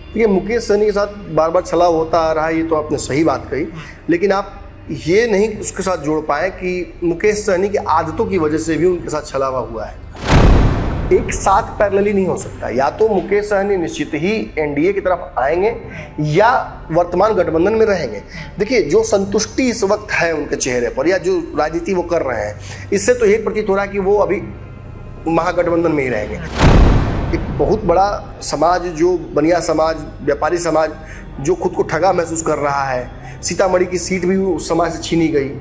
देखिए, मुकेश सहनी के साथ बार बार छलावा होता आ रहा है, ये तो आपने सही बात कही, लेकिन आप ये नहीं उसके साथ जोड़ पाए कि मुकेश सहनी की आदतों की वजह से भी उनके साथ छलावा हुआ है। एक साथ पैरेलली नहीं हो सकता। या तो मुकेश सहनी निश्चित ही एनडीए की तरफ आएंगे या वर्तमान गठबंधन में रहेंगे। देखिए, जो संतुष्टि इस वक्त है उनके चेहरे पर या जो राजनीति वो कर रहे हैं, इससे तो यही प्रतीत हो रहा है कि वो अभी महागठबंधन में ही रहेंगे। एक बहुत बड़ा समाज, जो बनिया समाज, व्यापारी समाज, जो खुद को ठगा महसूस कर रहा है, सीतामढ़ी की सीट भी उस समाज से छीनी गई,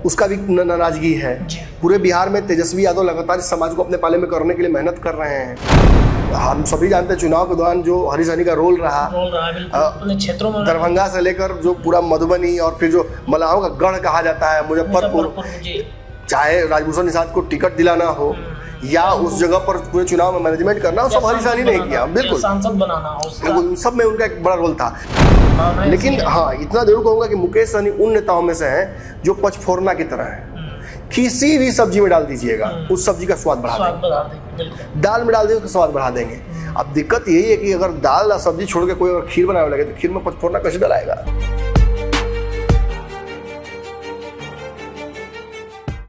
उसका भी नाराजगी है। पूरे बिहार में तेजस्वी यादव लगातार इस समाज को अपने पाले में करने के लिए मेहनत कर रहे हैं। हम सभी जानते हैं चुनाव के दौरान जो हरीश सहनी का रोल रहा अपने क्षेत्रों में, दरभंगा से लेकर जो पूरा मधुबनी और फिर जो मलाहों का गढ़ कहा जाता है मुजफ्फरपुर, चाहे राजभूषण निषाद को टिकट दिलाना हो या उस जगह पर पूरे चुनाव में मैनेजमेंट करना, सब हरीश सहनी ने किया। बिल्कुल, सांसद बनाना, सब में उनका एक बड़ा रोल था। लेकिन हाँ, इतना जरूर कहूंगा कि मुकेश सहनी उन नेताओं में से हैं जो पचफोरना की तरह है। किसी भी सब्जी में डाल दीजिएगा, उस सब्जी का स्वाद बढ़ा देंगे। दाल में डाल दीजिए, उसका स्वाद बढ़ा देंगे। अब दिक्कत यही है कि अगर दाल या सब्जी छोड़ के कोई अगर खीर बनाने लगे तो खीर में पचफोरना कैसे डलाएगा।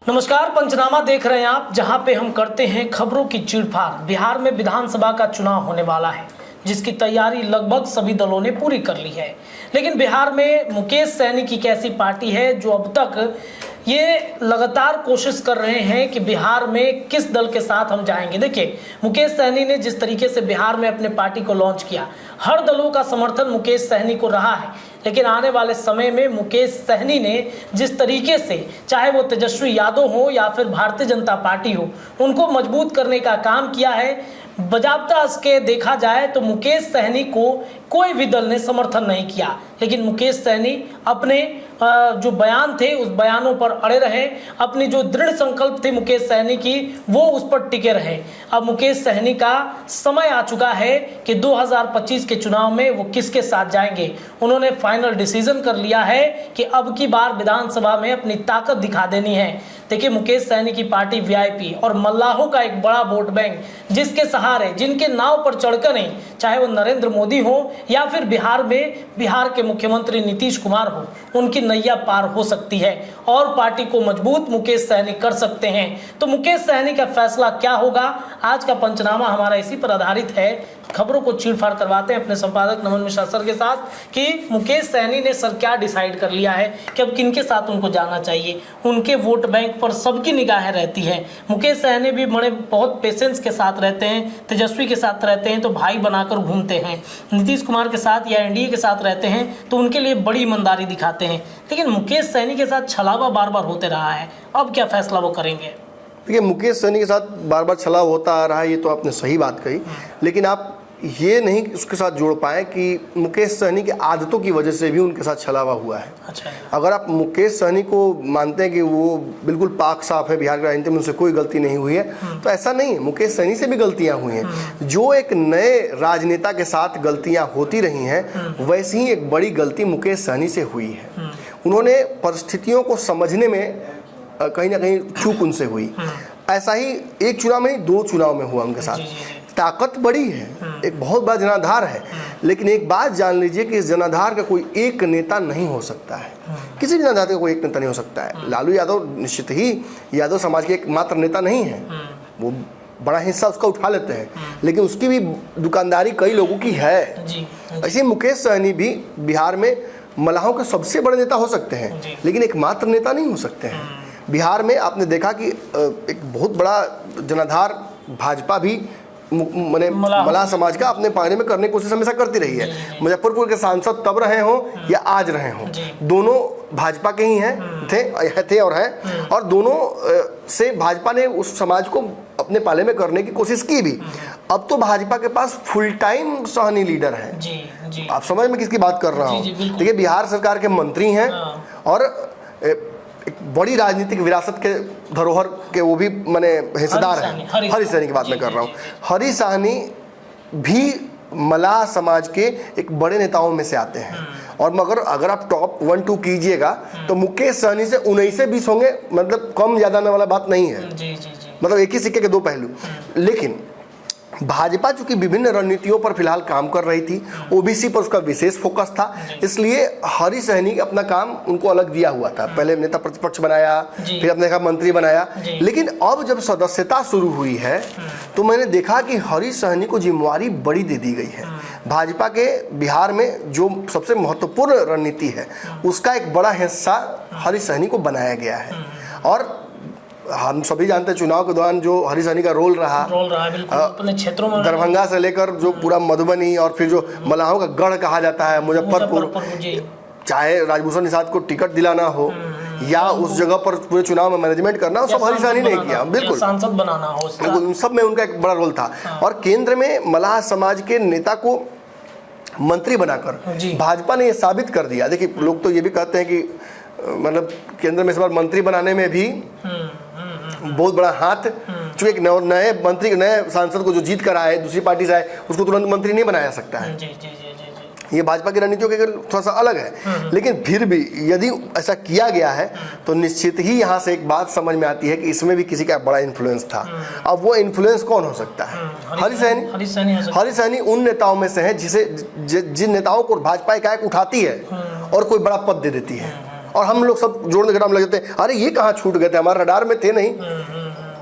नमस्कार, पंचनामा देख रहे हैं आप, जहां पे हम करते हैं खबरों की चीरफाड़। बिहार में विधानसभा का चुनाव होने वाला है, जिसकी तैयारी लगभग सभी दलों ने पूरी कर ली है। लेकिन बिहार में मुकेश सहनी की कैसी पार्टी है जो अब तक ये लगातार कोशिश कर रहे हैं कि बिहार में किस दल के साथ हम जाएंगे। देखिए, मुकेश सहनी ने जिस तरीके से बिहार में अपने पार्टी को लॉन्च किया, हर दलों का समर्थन मुकेश सहनी को रहा है। लेकिन आने वाले समय में मुकेश सहनी ने जिस तरीके से, चाहे वो तेजस्वी यादव हो या फिर भारतीय जनता पार्टी हो, उनको मजबूत करने का काम किया है। बजाबता इसके देखा जाए तो मुकेश सहनी को कोई भी दल ने समर्थन नहीं किया, लेकिन मुकेश सहनी अपने जो बयान थे उस बयानों पर अड़े रहे। अपनी जो दृढ़ संकल्प थी मुकेश सहनी की, वो उस पर टिके रहे। अब मुकेश सहनी का समय आ चुका है कि 2025 के चुनाव में वो किसके साथ जाएंगे। उन्होंने फाइनल डिसीजन कर लिया है कि अब की बार विधानसभा में अपनी ताकत दिखा देनी है। देखिए, मुकेश सहनी की पार्टी वीआईपी और मल्लाहों का एक बड़ा वोट बैंक, जिसके सहारे, जिनके नाव पर चढ़कर नहीं, चाहे वो नरेंद्र मोदी हो या फिर बिहार के मुख्यमंत्री नीतीश कुमार हो, उनकी नैया पार हो सकती है और पार्टी को मजबूत मुकेश सहनी कर सकते हैं। तो मुकेश सहनी का फैसला क्या होगा, आज का पंचनामा हमारा इसी पर आधारित है। खबरों को चीरफाड़ करवाते हैं अपने संपादक नमन मिश्रा सर के साथ कि मुकेश सहनी ने सर क्या डिसाइड कर लिया है कि अब किनके साथ उनको जाना चाहिए। उनके वोट बैंक पर सबकी निगाहें रहती हैं। मुकेश सहनी भी बहुत पेशेंस के साथ रहते हैं, तेजस्वी के साथ रहते हैं तो भाई बनाकर घूमते हैं, नीतीश कुमार के साथ या एनडीए के साथ रहते हैं तो उनके लिए बड़ी ईमानदारी दिखाते हैं। लेकिन मुकेश सहनी के साथ छलावा बार बार होते रहा है, अब क्या फैसला वो करेंगे। देखिए, मुकेश सहनी के साथ बार बार छलावा होता आ रहा है, ये तो आपने सही बात कही, लेकिन आप ये नहीं उसके साथ जोड़ पाए कि मुकेश सहनी की आदतों की वजह से भी उनके साथ छलावा हुआ है। अच्छा, अगर आप मुकेश सहनी को मानते हैं कि वो बिल्कुल पाक साफ है, बिहार की राजनीति में उनसे कोई गलती नहीं हुई है, तो ऐसा नहीं है। मुकेश सहनी से भी गलतियां हुई हैं। जो एक नए राजनेता के साथ गलतियां होती रही हैं, वैसी ही एक बड़ी गलती मुकेश सहनी से हुई है। उन्होंने परिस्थितियों को समझने में कहीं ना कहीं चूक उनसे हुई। ऐसा ही एक चुनाव में नहीं, 2 चुनाव में हुआ उनके साथ। ताकत बड़ी है, एक बहुत बड़ा जनाधार है, लेकिन एक बात जान लीजिए कि इस जनाधार का कोई एक नेता नहीं हो सकता है। किसी भी जनाधार का कोई एक नेता नहीं हो सकता है। लालू यादव निश्चित ही यादव समाज के एकमात्र नेता नहीं है, वो बड़ा हिस्सा उसका उठा लेते हैं, लेकिन उसकी भी दुकानदारी कई लोगों की है। ऐसे मुकेश सहनी भी बिहार में मलाहों के सबसे बड़े नेता हो सकते हैं, लेकिन एकमात्र नेता नहीं हो सकते हैं। बिहार में आपने देखा कि एक बहुत बड़ा जनाधार भाजपा भी मलाह समाज का अपने पाने में करने की कोशिश हमेशा करती रही है। मुजफ्फरपुर के सांसद तब रहे हों या आज रहे हों, दोनों भाजपा के ही थे और हैं, और दोनों से भाजपा ने उस समाज को अपने पाले में करने की कोशिश की भी। अब तो भाजपा के पास फुल टाइम सहनी लीडर है। आप समझ में किसकी बात कर रहा हूँ। देखिए, बिहार सरकार के मंत्री हैं और एक बड़ी राजनीतिक विरासत के धरोहर के वो भी मैंने हिस्सेदार हैं। हरीश सहनी की बात मैं कर रहा हूँ। हरीश सहनी भी मलाह समाज के एक बड़े नेताओं में से आते हैं, और मगर अगर आप टॉप 1-2 कीजिएगा तो मुकेश सहनी से 19 से 20 होंगे, मतलब कम ज्यादा वाला बात नहीं है। मतलब एक ही सिक्के के 2 पहलू। लेकिन भाजपा चूंकि विभिन्न रणनीतियों पर फिलहाल काम कर रही थी, ओबीसी पर उसका विशेष फोकस था, इसलिए हरि सहनी अपना काम उनको अलग दिया हुआ था। पहले नेता प्रतिपक्ष बनाया, फिर अपने का मंत्री बनाया, लेकिन अब जब सदस्यता शुरू हुई है तो मैंने देखा कि हरि सहनी को जिम्मेवारी बड़ी दे दी गई है। भाजपा के बिहार में जो सबसे महत्वपूर्ण रणनीति है उसका एक बड़ा हिस्सा हरि सहनी को बनाया गया है। और हम सभी जानते हैं चुनाव के दौरान जो हरि सहनी का रोल रहा बिल्कुल अपने क्षेत्रों में, दरभंगा से लेकर जो पूरा मधुबनी और फिर जो मलाहों का गढ़ कहा जाता है मुजफ्फरपुर, चाहे राजभूषण निषाद को टिकट दिलाना हो या उस जगह पर पूरे चुनाव में मैनेजमेंट करना हो, सब हरि सहनी ने किया। बिल्कुल सांसद बनाना हो, बिल्कुल सब में उनका एक बड़ा रोल था। और केंद्र में मलाह समाज के नेता को मंत्री बनाकर भाजपा ने ये साबित कर दिया। देखिए, लोग तो ये भी कहते हैं कि मतलब केंद्र में इस बार मंत्री बनाने में भी बहुत बड़ा हाथ, चूंकि एक नए मंत्री, नए सांसद को जो जीत कर आए, दूसरी पार्टी से आए, उसको तुरंत मंत्री नहीं बनाया सकता है। ये भाजपा की रणनीतियों के थोड़ा सा अलग है, लेकिन फिर भी यदि ऐसा किया गया है तो निश्चित ही यहाँ से एक बात समझ में आती है कि इसमें भी किसी का बड़ा इन्फ्लुएंस था। अब वो इन्फ्लुएंस कौन हो सकता है? हरि सहनी उन नेताओं में से है जिन नेताओं को भाजपा एकाएक उठाती है और कोई बड़ा पद दे देती है, और हम लोग सब जोड़ने घटाने लग जाते हैं, अरे ये कहाँ छूट गए थे, हमारे रडार में थे नहीं।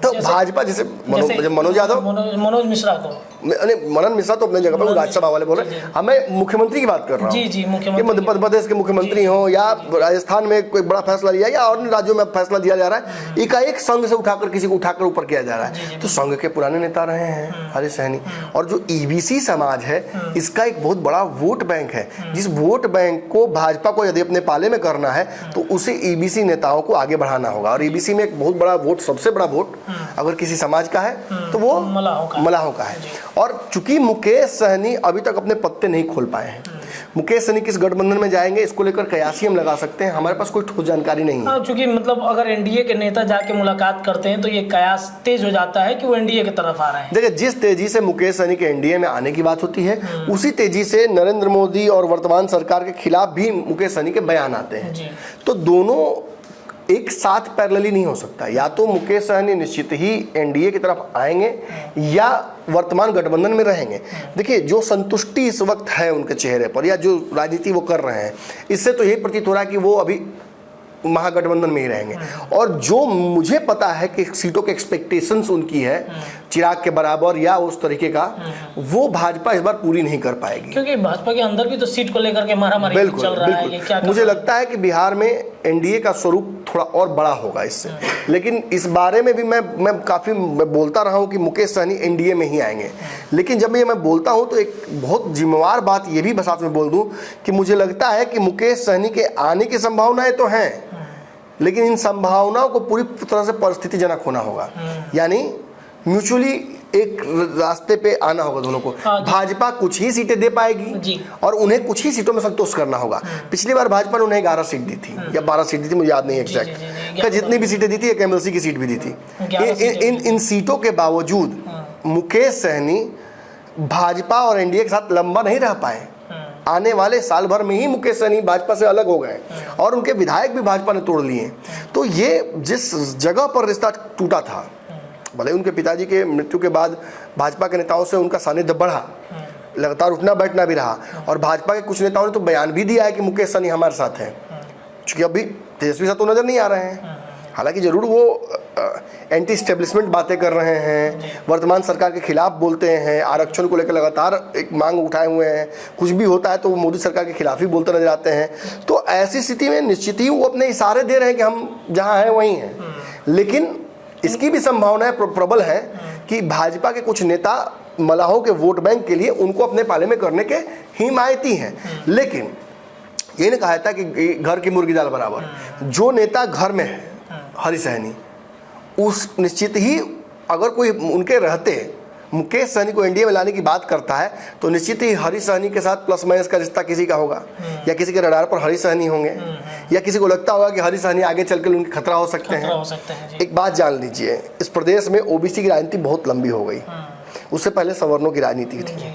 तो भाजपा जैसे मनोज यादव, मनोज मिश्रा को, मनन मिश्रा तो अपने जगह पर राज्यसभा वाले बोल रहे हैं, हमें मुख्यमंत्री की बात कर रहा हूँ, मध्य प्रदेश के मुख्यमंत्री हो या राजस्थान में कोई बड़ा फैसला लिया या और राज्यों में फैसला दिया जा रहा है, एकाएक संघ से उठाकर किसी को उठाकर ऊपर किया जा रहा है। तो संघ के पुराने नेता रहे हैं हरि सहनी। और जो ईबीसी समाज है, इसका एक बहुत बड़ा वोट बैंक है, जिस वोट बैंक को भाजपा को यदि अपने पाले में करना है तो उसे ईबीसी नेताओं को आगे बढ़ाना होगा। और ईबीसी में एक बहुत बड़ा वोट, सबसे बड़ा वोट अगर किसी समाज का है तो वो मलाहों का है। और चूंकि मुकेश सहनी अभी तक अपने पत्ते नहीं खोल पाए हैं, मुकेश सहनी किस गठबंधन में जाएंगे इसको लेकर कयासी हम लगा सकते हैं, हमारे पास कोई ठोस जानकारी नहीं है। चूंकि मतलब अगर एनडीए के नेता जाके मुलाकात करते हैं तो ये कयास तेज हो जाता है कि वो एनडीए की तरफ आ रहे हैं। देखिए, जिस तेजी से मुकेश सहनी के एनडीए में आने की बात होती है, उसी तेजी से नरेंद्र मोदी और वर्तमान सरकार के खिलाफ भी मुकेश सहनी के बयान आते हैं। तो दोनों एक साथ पैरेलली नहीं हो सकता। या तो मुकेश सहनी निश्चित ही एनडीए की तरफ आएंगे या वर्तमान गठबंधन में रहेंगे। देखिए, जो संतुष्टि इस वक्त है उनके चेहरे पर या जो राजनीति वो कर रहे हैं, इससे तो यही प्रतीत हो रहा है कि वो अभी महागठबंधन में ही रहेंगे। और जो मुझे पता है कि सीटों के एक्सपेक्टेशंस उनकी है चिराग के बराबर या उस तरीके का, वो भाजपा इस बार पूरी नहीं कर पाएगी, क्योंकि भाजपा के अंदर भी तो सीट को लेकर के मारामारी चल रहा है। क्या मुझे लगता है कि बिहार में एनडीए का स्वरूप थोड़ा और बड़ा होगा इससे। लेकिन इस बारे में भी मैं काफ़ी बोलता रहा हूँ कि मुकेश सहनी एनडीए में ही आएंगे। लेकिन जब ये मैं बोलता हूँ तो एक बहुत जिम्मेवार बात ये भी साथ में बोल दूँ कि मुझे लगता है कि मुकेश सहनी के आने की संभावनाएं तो हैं, लेकिन इन संभावनाओं को पूरी तरह से परिस्थितिजनक होना होगा। यानी म्यूचुअली एक रास्ते पे आना होगा दोनों को। भाजपा कुछ ही सीटें दे पाएगी और उन्हें कुछ ही सीटों में संतोष करना होगा। पिछली बार भाजपा ने उन्हें 11 सीट दी थी या 12 सीट दी थी, मुझे याद नहीं एग्जैक्ट, जितनी भी सीटें दी थी, एक एमएलसी की सीट भी दी थी। इन सीटों के बावजूद मुकेश सहनी भाजपा और एनडीए के साथ लंबा नहीं रह पाए। आने वाले साल भर में ही मुकेश सहनी भाजपा से अलग हो गए और उनके विधायक भी भाजपा ने तोड़ लिए। तो ये जिस जगह पर रिश्ता टूटा था, भले उनके पिताजी के मृत्यु के बाद भाजपा के नेताओं से उनका सानिध्य बढ़ा, लगातार उठना बैठना भी रहा, और भाजपा के कुछ नेताओं ने तो बयान भी दिया है कि मुकेश सहनी हमारे साथ है। क्योंकि अभी तेजस्वी साहब तो नजर नहीं आ रहे हैं, हालांकि जरूर वो एंटी स्टेब्लिशमेंट बातें कर रहे हैं, वर्तमान सरकार के खिलाफ बोलते हैं, आरक्षण को लेकर लगातार एक मांग उठाए हुए हैं, कुछ भी होता है तो वो मोदी सरकार के खिलाफ ही बोलते नजर आते हैं। तो ऐसी स्थिति में निश्चित ही वो अपने इशारे दे रहे हैं कि हम जहाँ हैं वहीं हैं। लेकिन इसकी भी संभावनाएं प्रबल है कि भाजपा के कुछ नेता मलाहों के वोट बैंक के लिए उनको अपने पाले में करने के हिमायती हैं। लेकिन ये नहीं कहा था कि घर की मुर्गी दाल बराबर, जो नेता घर में है हरि सहनी, उस निश्चित ही अगर कोई उनके रहते मुकेश सहनी को एनडीए में लाने की बात करता है तो निश्चित ही हरि सहनी के साथ प्लस माइनस का रिश्ता किसी का होगा, या किसी के रडार पर हरि सहनी होंगे, या किसी को लगता होगा कि हरि सहनी आगे चलकर उनके खतरा हो सकते हैं। एक बात जान लीजिए, इस प्रदेश में ओबीसी की राजनीति बहुत लंबी हो गई, उससे पहले सवर्णों की राजनीति थी।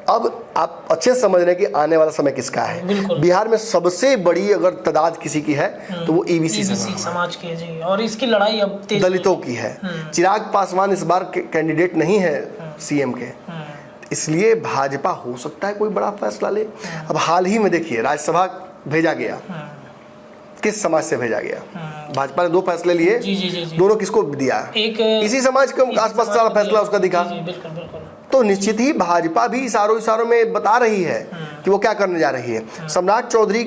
अब आप अच्छे समझ रहे हैं कि आने वाला समय किसका है। बिहार में सबसे बड़ी अगर तादाद किसी की है तो वो ईबीसी समाज की है, और इसकी लड़ाई अब दलितों की है। चिराग पासवान इस बार कैंडिडेट नहीं है सीएम के, इसलिए भाजपा हो सकता है कोई बड़ा फैसला ले। अब हाल ही में देखिए राज्यसभा भेजा गया, किस समाज से भेजा गया? भाजपा ने 2 फैसले लिए, दोनों किसको दिया? एक इसी समाज के आसपास सारा फैसला उसका दिखा। बिल्कुल बिल्कुल। तो निश्चित ही भाजपा भी इशारों में बता रही है कि वो क्या करने जा रही है। सम्राट चौधरी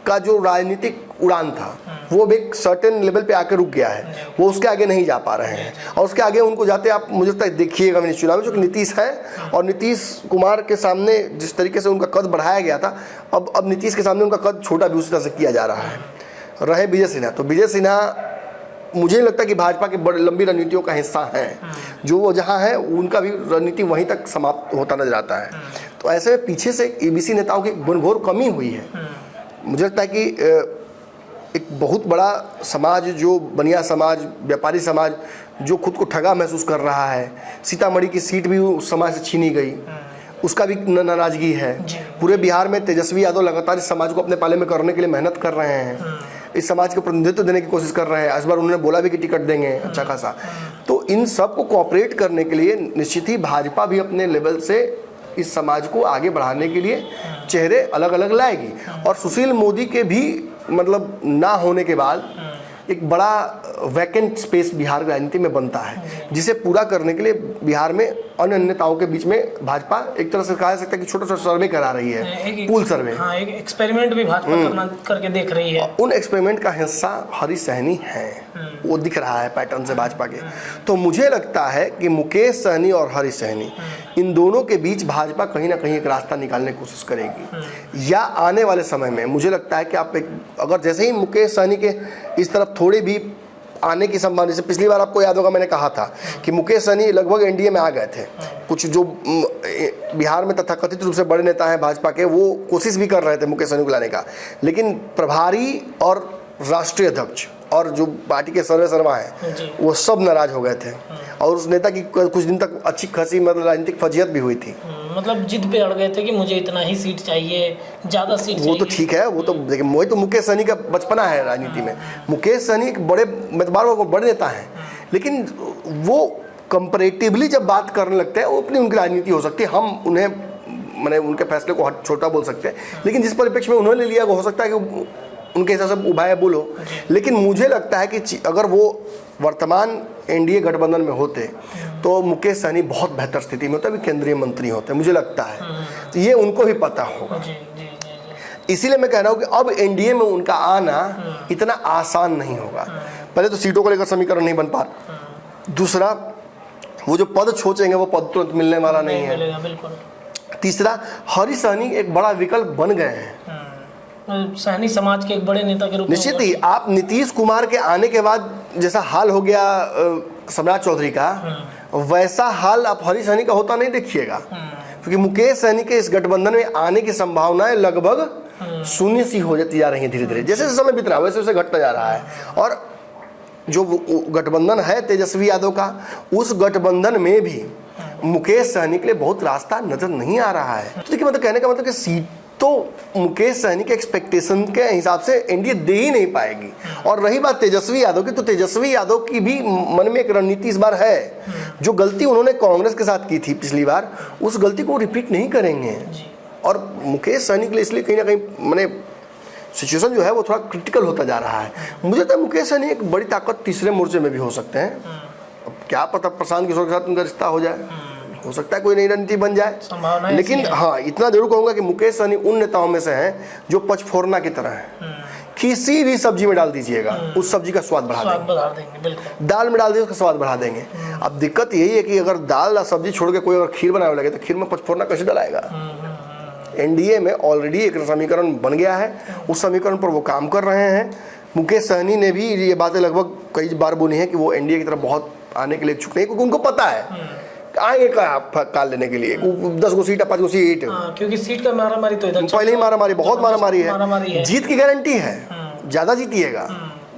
का जो राजनीतिक उड़ान था वो भी एक सर्टेन लेवल पे आकर रुक गया है, वो उसके आगे नहीं जा पा रहे हैं। और उसके आगे उनको जाते आप मुझे तक देखिएगा मैंने चुनाव में, जो कि नीतीश है, और नीतीश कुमार के सामने जिस तरीके से उनका कद बढ़ाया गया था, अब नीतीश के सामने उनका कद छोटा भी उसी तरह से किया जा रहा है। रहे विजय सिन्हा, तो विजय सिन्हा मुझे नहीं लगता कि भाजपा की बड़ी लंबी रणनीतियों का हिस्सा है, जो वो जहाँ है उनका भी रणनीति वहीं तक समाप्त होता नजर आता है। तो ऐसे में पीछे से एबीसी नेताओं की घनघोर कमी हुई है। मुझे लगता है कि एक बहुत बड़ा समाज, जो बनिया समाज, व्यापारी समाज, जो खुद को ठगा महसूस कर रहा है, सीतामढ़ी की सीट भी उस समाज से छीनी गई, उसका भी नाराजगी है। पूरे बिहार में तेजस्वी यादव लगातार इस समाज को अपने पाले में करने के लिए मेहनत कर रहे हैं, इस समाज को प्रतिनिधित्व देने की कोशिश कर रहे हैं। इस बार उन्होंने बोला भी कि टिकट देंगे अच्छा खासा। तो इन सब को कोऑपरेट करने के लिए निश्चित ही भाजपा भी अपने लेवल से इस समाज को आगे बढ़ाने के लिए चेहरे अलग अलग लाएगी। और सुशील मोदी के भी मतलब ना होने के बाद एक बड़ा वैकेंट स्पेस बिहार की राजनीति में बनता है, जिसे पूरा करने के लिए बिहार में अन्य नेताओं के बीच में भाजपा एक तरह से कहा जा सकता है कि छोटा छोटा सर्वे करा रही है, पूल सर्वे। हाँ, एक एक्सपेरिमेंट भी भाजपा करके देख रही है। उन एक्सपेरिमेंट का हिस्सा हरी सहनी है, वो दिख रहा है पैटर्न से भाजपा के। तो मुझे लगता है कि मुकेश सहनी और हरी सहनी, इन दोनों के बीच भाजपा कहीं ना कहीं एक रास्ता निकालने की कोशिश करेगी। या आने वाले समय में मुझे लगता है कि आप अगर जैसे ही मुकेश सहनी के इस तरफ थोड़ी भी आने की संभावना, जैसे पिछली बार आपको याद होगा मैंने कहा था कि मुकेश सहनी लगभग एनडीए में आ गए थे, कुछ जो बिहार में तथाकथित रूप से बड़े नेता हैं भाजपा के, वो कोशिश भी कर रहे थे मुकेश सहनी को लाने का, लेकिन प्रभारी और राष्ट्रीय अध्यक्ष और जो पार्टी के सर्वे सर्वा हैं वो सब नाराज हो गए थे। और उस नेता की कुछ दिन तक अच्छी खासी मतलब राजनीतिक फजीहत भी हुई थी। मतलब जिद पे अड़ गए थे कि मुझे इतना ही सीट चाहिए, ज़्यादा सीट चाहिए। वो तो ठीक है, वो तो देखिए वही तो मुकेश सहनी का बचपना है राजनीति में। मुकेश सहनी एक बड़े बड़े नेता हैं, लेकिन वो कंपैरेटिवली जब बात करने लगते हैं वो अपनी उनकी राजनीति हो सकती है, हम उन्हें मैंने उनके फैसले को छोटा बोल सकते हैं, लेकिन जिस परिप्रेक्ष्य में उन्होंने लिया वो हो सकता है कि उनके हिसाब से उभाया बोलो। लेकिन मुझे लगता है कि अगर वो वर्तमान एनडीए गठबंधन में होते तो मुकेश सहनी बहुत बेहतर स्थिति में होते, अभी केंद्रीय मंत्री होते, मुझे लगता है। तो ये उनको भी पता होगा। इसीलिए मैं कह रहा हूँ कि अब एनडीए में उनका आना इतना आसान नहीं होगा। पहले तो सीटों को लेकर समीकरण नहीं बन पा, दूसरा वो जो पद सोचेंगे वो पद तुरंत मिलने वाला नहीं है, तीसरा हरी सहनी एक बड़ा विकल्प बन गए हैं सहनी समाज के एक बड़े नेता के रूप में। निश्चित ही आप नीतीश कुमार के आने के बाद जैसा हाल हो गया सम्राट चौधरी का, वैसा हाल आप हरी सहनी का होता नहीं देखिएगा, क्योंकि मुकेश सहनी के इस गठबंधन में आने की संभावनाएं लगभग शून्य सी हो जाती जा रही है धीरे धीरे। जैसे जैसे समय बीत रहा है वैसे वैसे घटता जा रहा है। और जो गठबंधन है तेजस्वी यादव का, उस गठबंधन में भी मुकेश सहनी के लिए बहुत रास्ता नजर नहीं आ रहा है। तो देखिए मतलब कहने का मतलब कि सीट तो मुकेश सहनी के एक्सपेक्टेशन के हिसाब से एनडीए दे ही नहीं पाएगी। और रही बात तेजस्वी यादव की, तो तेजस्वी यादव की भी मन में एक रणनीति इस बार है, जो गलती उन्होंने कांग्रेस के साथ की थी पिछली बार, उस गलती को रिपीट नहीं करेंगे। और मुकेश सहनी के लिए इसलिए कहीं ना कहीं मैंने सिचुएशन जो है वो थोड़ा क्रिटिकल होता जा रहा है। मुझे लगता है मुकेश सहनी एक बड़ी ताकत तीसरे मोर्चे में भी हो सकते हैं। अब क्या पता प्रशांत किशोर के साथ उनका रिश्ता हो जाए, हो सकता है कोई नई रणनीति बन जाए। लेकिन हाँ इतना जरूर कहूंगा कि मुकेश सहनी उन नेताओं में से हैं जो पचफोरना की तरह है, किसी भी सब्जी में डाल दीजिएगा उस सब्जी का स्वाद बढ़ा देंगे, दाल में डाल दीजिए उसका स्वाद बढ़ा देंगे। अब दिक्कत यही है कि अगर दाल या सब्जी छोड़ के कोई अगर खीर बनाने लगे तो खीर में पचफोरना कैसे डलाएगा। एनडीए में ऑलरेडी एक समीकरण बन गया है, उस समीकरण पर वो काम कर रहे हैं। मुकेश सहनी ने भी ये बातें लगभग कई बार बोली हैं कि वो एनडीए की तरफ बहुत आने के लिए इच्छुक नहीं, क्योंकि उनको पता है आएंगे काल लेने के लिए 10 गो सीट 5 गो सीट, क्योंकि सीट का मारामारी तो इधर पहले ही मारामारी बहुत मारामारी है। जीत की गारंटी है, ज्यादा जीतिएगा।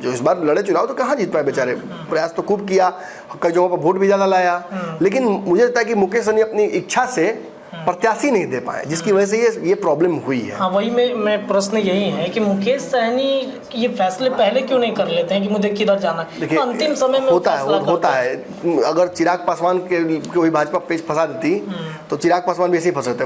जो इस बार लड़े चुनाव तो कहाँ जीत पाए बेचारे, प्रयास तो खूब किया, कई जगहों पर वोट भी ज्यादा लाया, लेकिन मुझे लगता है कि मुकेश सहनी अपनी इच्छा से प्रत्याशी नहीं दे पाए, जिसकी वजह से ये प्रॉब्लम हुई है। हाँ, वही मैं प्रश्न यही है कि मुकेश सहनी ये फैसले पहले क्यों नहीं कर लेते हैं कि मुझे किधर जाना है? देखिए, अंतिम समय में होता है। अगर चिराग पासवान के कोई भाजपा पेज फंसा देती तो चिराग पासवान भी ऐसे ही फंसे थे।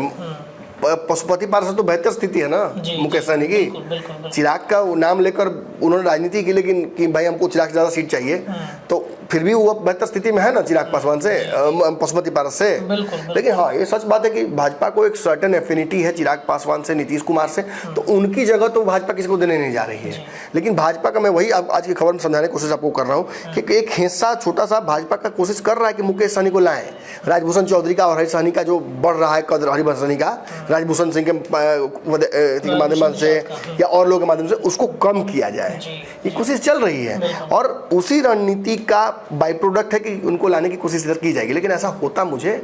पशुपति पार्षद तो बेहतर स्थिति है ना मुकेश सहनी की। बिल्कुल। चिराग का नाम लेकर उन्होंने राजनीति की, लेकिन कि भाई हमको चिराग से ज्यादा सीट चाहिए, तो फिर भी वो बेहतर स्थिति में है ना चिराग पासवान से, पशुपति पार्षद से। बिल्कुल। लेकिन हाँ, ये सच बात है कि भाजपा को एक सर्टेन एफिनिटी है चिराग पासवान से, नीतीश कुमार से, तो उनकी जगह तो भाजपा किसी को देने नहीं जा रही है। लेकिन भाजपा का, मैं वही आज की खबर में समझाने की कोशिश आपको कर रहा हूँ कि एक हिस्सा छोटा सा भाजपा का कोशिश कर रहा है कि मुकेश सहनी को लाएं। राजभूषण चौधरी का और हरीश सहनी का जो बढ़ रहा है कदर, हरिवंश सहनी का राजभूषण सिंह के माध्यम से या और लोगों के माध्यम से उसको कम किया जाए, ये कोशिश चल रही है। और उसी रणनीति का बाई प्रोडक्ट है कि उनको लाने की कोशिश इधर की जाएगी, लेकिन ऐसा होता मुझे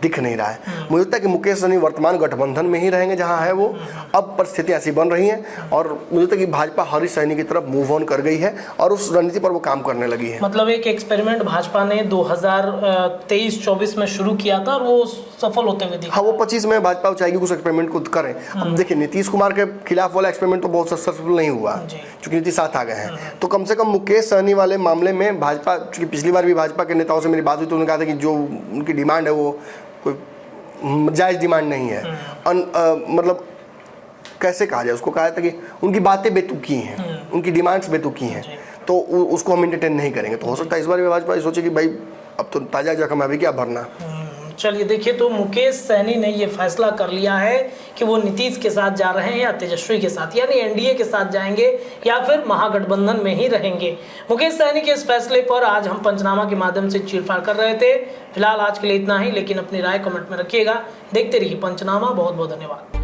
दिख नहीं रहा है। मुझे लगता है कि मुकेश सहनी वर्तमान गठबंधन में ही रहेंगे जहां है वो। अब परिस्थितियां ऐसी बन रही हैं और मुझे लगता है कि भाजपा हरीश सहनी की तरफ मूव ऑन कर गई है और उस रणनीति पर वो काम करने लगी है। मतलब एक एक्सपेरिमेंट भाजपा ने 2023-24 में शुरू किया था और वो सफल होते हुए दिखा। हाँ, वो 25 में भाजपा चाहेगी उस एक्सपेरिमेंट को करें। अब देखिए, नीतीश कुमार के खिलाफ वाला एक्सपेरिमेंट तो बहुत सक्सेसफुल नहीं हुआ क्योंकि नीतीश साथ आ गए हैं। तो कम से कम मुकेश सहनी वाले मामले में भाजपा, क्योंकि पिछली बार भी भाजपा के नेताओं से मेरी बात हुई तो उन्होंने कहा था कि जो उनकी डिमांड है वो कोई जायज़ डिमांड नहीं है। मतलब कैसे कहा जाए उसको, कहा था कि उनकी बातें बेतुकी हैं, उनकी डिमांड्स बेतुकी हैं, तो उसको हम एंटरटेन नहीं करेंगे। तो हो सकता है इस बार भी भाजपा सोचे कि भाई अब तो ताज़ा जख्म अभी क्या भरना। चलिए देखिए, तो मुकेश सहनी ने ये फैसला कर लिया है कि वो नीतीश के साथ जा रहे हैं या तेजस्वी के साथ, यानी एनडीए के साथ जाएंगे या फिर महागठबंधन में ही रहेंगे। मुकेश सहनी के इस फैसले पर आज हम पंचनामा के माध्यम से चीरफाड़ कर रहे थे। फिलहाल आज के लिए इतना ही, लेकिन अपनी राय कमेंट में रखिएगा। देखते रहिए पंचनामा। बहुत बहुत धन्यवाद।